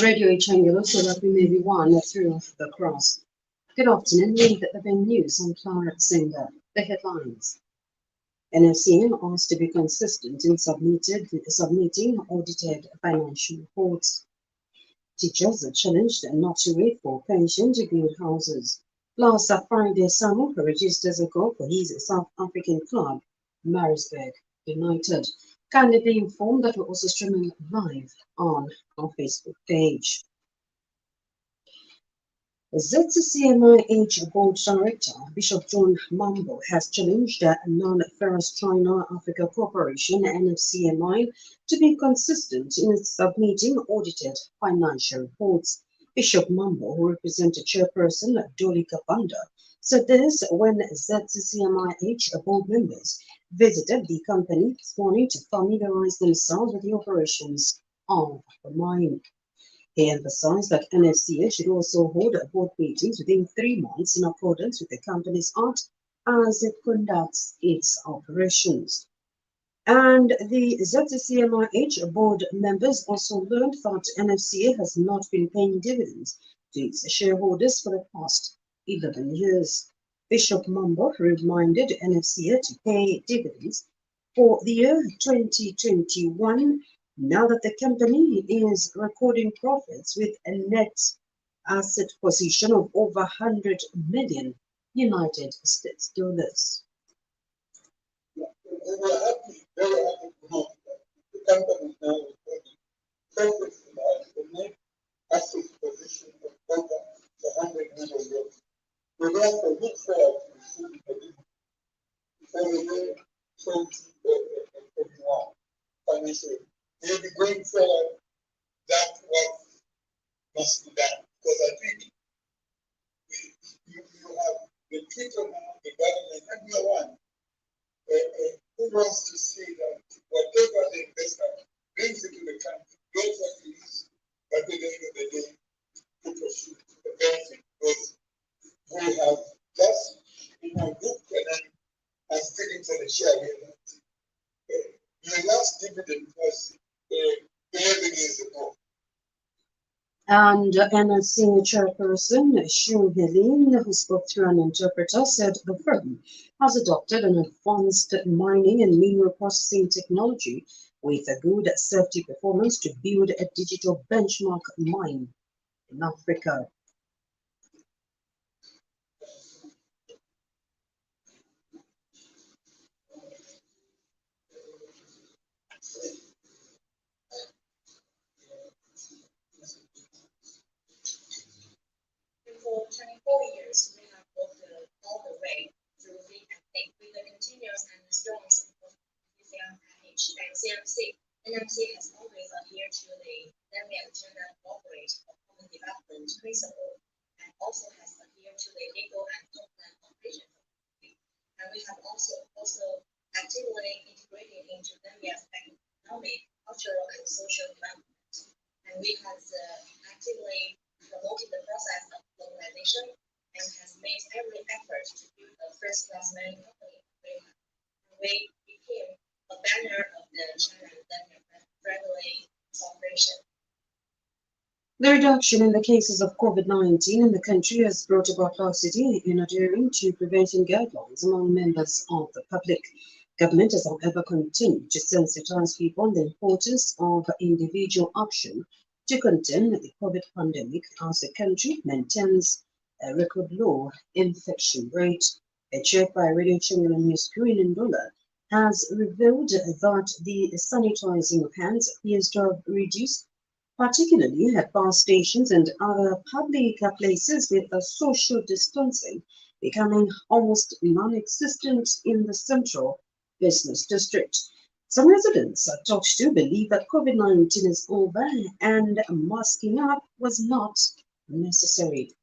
Radio Triangular so that we may be one through the cross. Good afternoon, read the news on Clara Chisenga. The headlines. NFCM asked to be consistent in submitting audited financial reports. Teachers are challenged not to wait for pension to build houses. Last Friday, Samuel registers a goal for his South African club, Maritzburg United. Kindly be informed that we're also streaming live on our Facebook page. ZCCMIH Board Director Bishop John Mambo has challenged the non-ferrous China Africa Corporation NFCMI to be consistent in submitting audited financial reports. Bishop Mambo, who represented Chairperson Dolly Kabanda, said this when ZCCMIH board members visited the company this morning to familiarize themselves with the operations of the mine. He emphasized that NSCA should also hold board meetings within 3 months in accordance with the company's act as it conducts its operations. And the ZCCMIH board members also learned that NFCA has not been paying dividends to its shareholders for the past 11 years. Bishop Mambo reminded NFCA to pay dividends for the year 2021 now that the company is recording profits with a net asset position of over 100 million United States dollars. We were happy, very happy to know that the company is now recording profits and a net asset position of over 100 million euros. We therefore look forward to receiving the dividend for the year 2021 financial year. Maybe going forward, that work must be done. Because I think you have the people now, the government, everyone who wants to see that whatever the investor brings into the country, goes what it is, but at the end of the day, people should benefit because we have just looked at them and sticking to the shareholders. The last dividend was 11 years ago. And NSC chairperson Shu Helin, who spoke through an interpreter, said the firm has adopted an advanced mining and mineral processing technology with a good safety performance to build a digital benchmark mine in Africa. For 24 years, we have walked all the way through thick and thick with the continuous and strong support of CMIH and CMC. NMC has always adhered to the Zambia Agenda Corporate Common Development Principle and also has adhered to the legal and top-line operations of the country. And we have also actively integrated into Zambia's economic, cultural, and social development. And we have actively promoted the process of globalization and has made every effort to build a first-class mining company in Africa. We became a banner of the China and Zambia friendly cooperation. The reduction in the cases of COVID-19 in the country has brought about laxity in adhering to prevention guidelines among members of the public. Government has, however, continued to sensitize people on the importance of individual action to contain the COVID pandemic as the country maintains a record low infection rate. A check by Radio Channel News Green in Ndola has revealed that the sanitizing of hands appears to have reduced, particularly at bus stations and other public places with social distancing becoming almost non-existent in the central business district. Some residents talked to believe that COVID-19 is over and masking up was not necessary.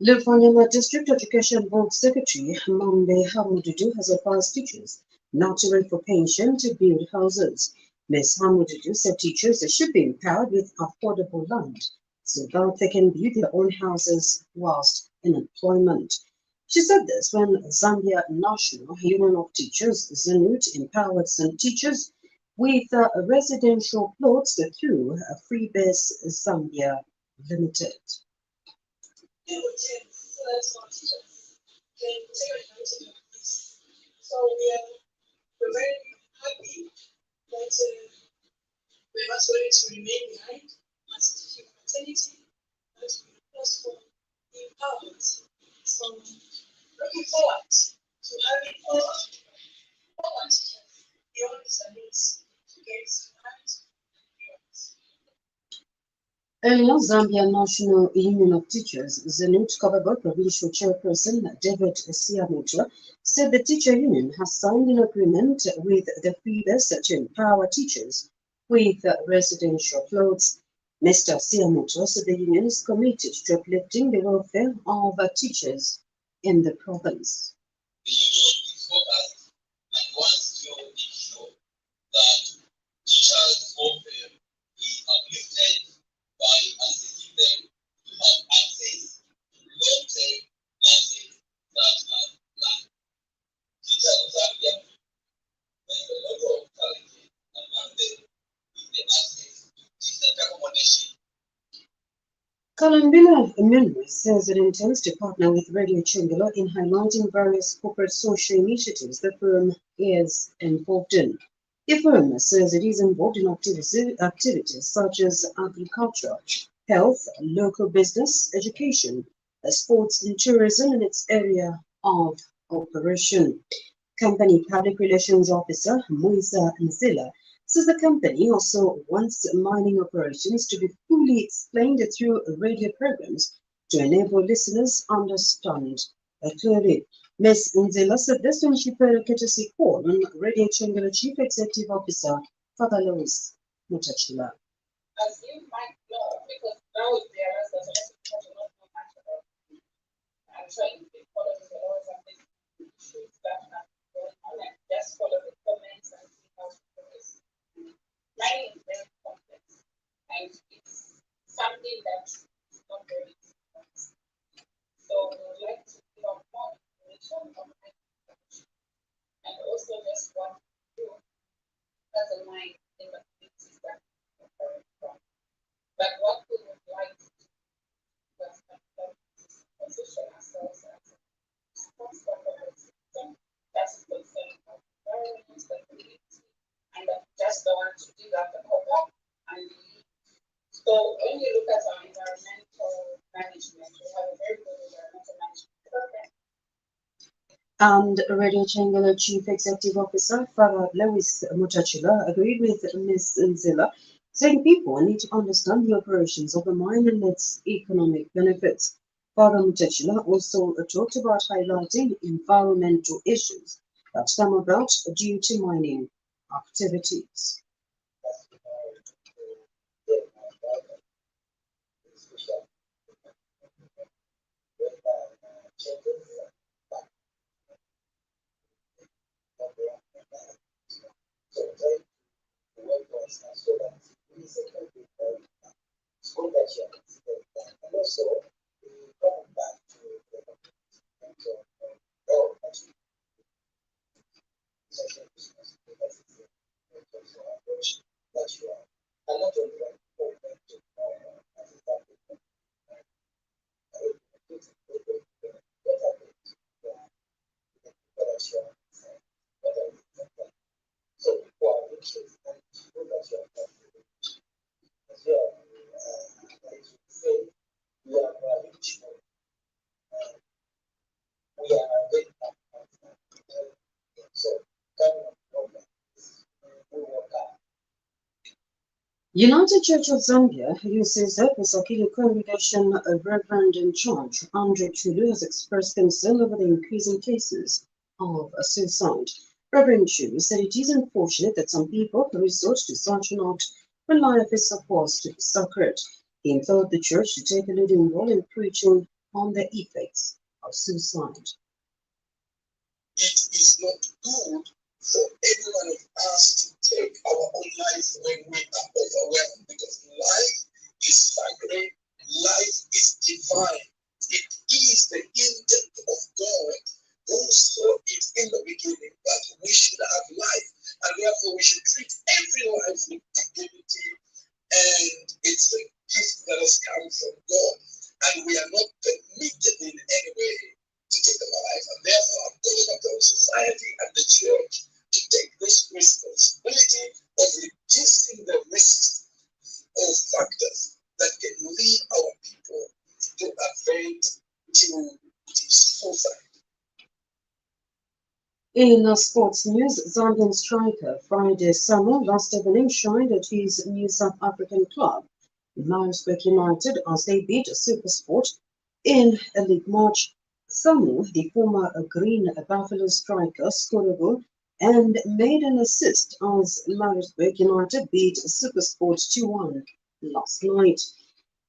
Lufanyama District Education Board Secretary Mambe Hamududu has advised teachers not to wait for pension to build houses. Ms. Hamududu said teachers should be empowered with affordable land so that they can build their own houses whilst in employment. She said this when Zambia National Union of Teachers, ZANUT, empowered some teachers with residential plots through Freebase Zambia Limited. So we're very happy that we're not ready to remain behind as teaching fraternity, as we also empowered. So looking forward to having all teachers beyond the needs to get smart. Earlier, Zambia National Union of Teachers, ZANUT Kabago Provincial Chairperson David Siamutra, said the teacher union has signed an agreement with the Freebase to empower teachers with residential plots. Mr. Siamutra said the union is committed to uplifting the welfare of teachers in the province. The union is focused and wants to ensure that teachers' welfare is uplifted by assisting them to have access to long-term assets such as land. Teachers of Zambia face a lot of challenges, among them is the access to decent accommodation. Kalambila Emmanuel says it intends to partner with Radio Chingala in highlighting various corporate social initiatives the firm is involved in. The firm says it is involved in activities such as agriculture, health, local business, education, sports and tourism in its area of operation. Company Public Relations Officer Moisa Nzila says the company also wants mining operations to be fully explained through radio programs to enable listeners understand clearly. Ms. Nzila said this when she paid a courtesy call on Radio Chingala Chief Executive Officer Father Louis Mutachila. As you might know, because now with the arrest, there's a lot of people who don't know much about it. I'm trying to follow the laws and the issues that are going on and just follow the comments and see how to progress. Mining is very complex and it's something that is not very easy. So we would like to give out more information on mining production and also just want to do as a mine in the communities that we're coming from. But what we would like to do is position ourselves as a responsible corporate system that's concerned about the environment, the community, and that just don't want to dig up the copper and leave. So when you look at our environmental management, we have a very good environmental management program. And Radio Changala Chief Executive Officer Father Lewis Mutachila agreed with Ms. Nzila, saying people need to understand the operations of the mine and its economic benefits. Father Mutachila also talked about highlighting environmental issues that come about due to mining activities. United Church of Zambia uses Pesakili Congregation Reverend in Charge Andre Chulu has expressed concern over the increasing cases of suicide. Reverend Chu said it is unfortunate that some people resort to such an act when life is supposed to be sacred. He implored the church to take a leading role in preaching on the effects of suicide. It is not good for any one of us to take our own life when we are overwhelmed, because life is sacred, life is divine. It is the intent of God who saw it in the beginning that we should have life, and therefore we should treat every life with dignity, and it's a gift that has come from God, and we are not permitted in any way to take them alive. And therefore, I'm calling upon society and the church to take this responsibility of reducing the risks of factors that can lead our people to evade to suicide. In sports news, Zambian striker Friday Samuel last evening shined at his new South African club, Maritzburg United, as they beat SuperSport in a league match. Samuel, the former Green Buffalo striker, scored a goal and made an assist as Maritzburg United beat SuperSport 2-1 last night.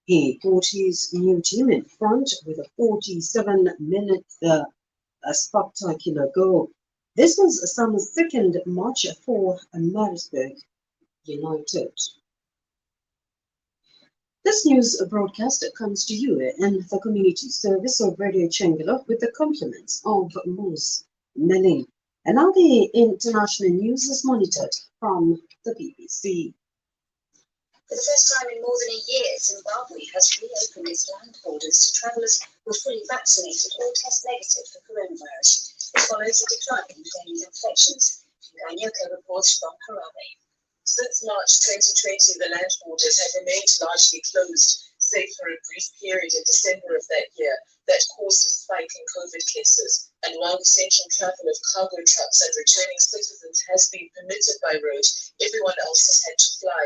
He put his new team in front with a 47-minute spectacular goal. This was Samuel's second match for Maritzburg United. This news broadcast comes to you in the community service of Radio Chengela with the compliments of Moose Melling. And now the international news is monitored from the BBC. For the first time in more than a year, Zimbabwe has reopened its land borders to travellers who are fully vaccinated or test negative for coronavirus. This follows a decline in daily infections. Ganyoko reports from Harare. Since March 2020, the land borders have remained largely closed, save for a brief period in December of that year that caused a spike in COVID cases. And while essential travel of cargo trucks and returning citizens has been permitted by road, everyone else has had to fly.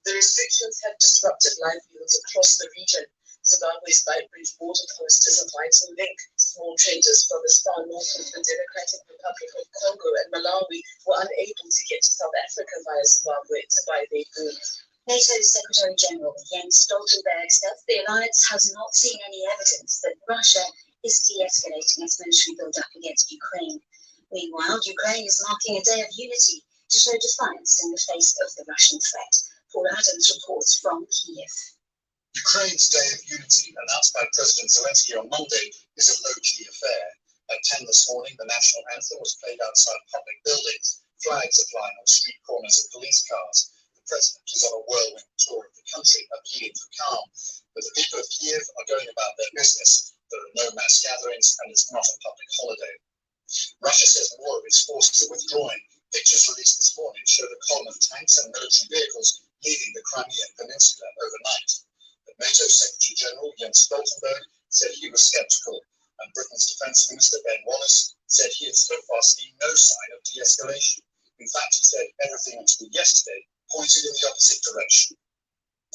The restrictions have disrupted livelihoods across the region. Zimbabwe's vibrant border coast is a vital link. Small traders from as far north as the Democratic Republic of Congo and Malawi were unable to get to South Africa via Zimbabwe to buy their goods. NATO's Secretary General Jens Stoltenberg says the alliance has not seen any evidence that Russia is de-escalating its military build-up against Ukraine. Meanwhile, Ukraine is marking a day of unity to show defiance in the face of the Russian threat. Paul Adams reports from Kiev. Ukraine's Day of Unity, announced by President Zelensky on Monday, is a low-key affair. At 10 this morning, the national anthem was played outside public buildings, flags are flying on street corners and police cars. The president is on a whirlwind tour of the country, appealing for calm. But the people of Kiev are going about their business. There are no mass gatherings, and it's not a public holiday. Russia says more of its forces are withdrawing. Pictures released this morning show the column of tanks and military vehicles leaving the Crimean Peninsula overnight. But NATO Secretary General Jens Stoltenberg said he was sceptical, and Britain's Defence Minister Ben Wallace said he had so far seen no sign of de-escalation. In fact, he said everything until yesterday pointed in the opposite direction.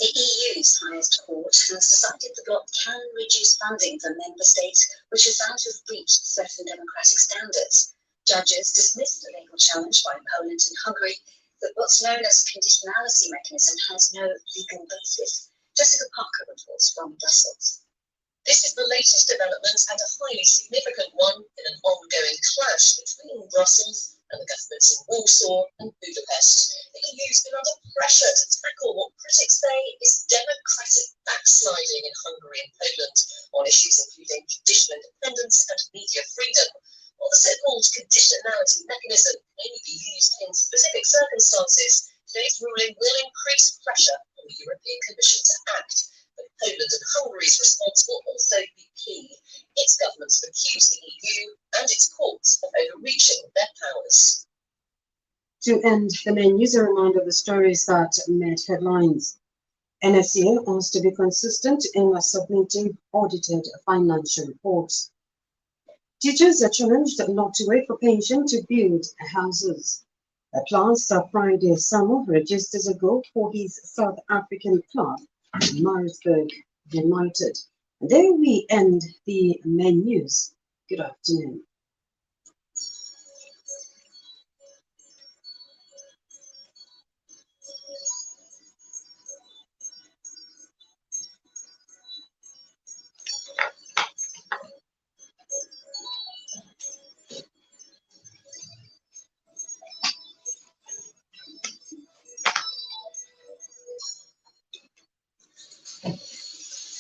The EU's highest court has decided the bloc can reduce funding for member states which are found to have breached certain democratic standards. Judges dismissed a legal challenge by Poland and Hungary that what's known as conditionality mechanism has no legal basis. Jessica Parker reports from Brussels. This is the latest development and a highly significant one in an ongoing clash between Brussels and the governments in Warsaw and Budapest. The EU's been under pressure to tackle what critics say is democratic backsliding in Hungary and Poland on issues including judicial independence and media freedom. While the so-called conditionality mechanism can only be used in specific circumstances, today's ruling will increase pressure on the European Commission to act. But Poland and Hungary's response will also be key. Its governments have accused the EU and its courts of overreaching their powers. To end the main news, a reminder of the stories that made headlines. NFCA asked to be consistent in submitting audited financial reports. Teachers are challenged not to wait for pension to build houses. At last, Friday Samuel registers a goal for his South African club, Maritzburg United. And there we end the main news. Good afternoon.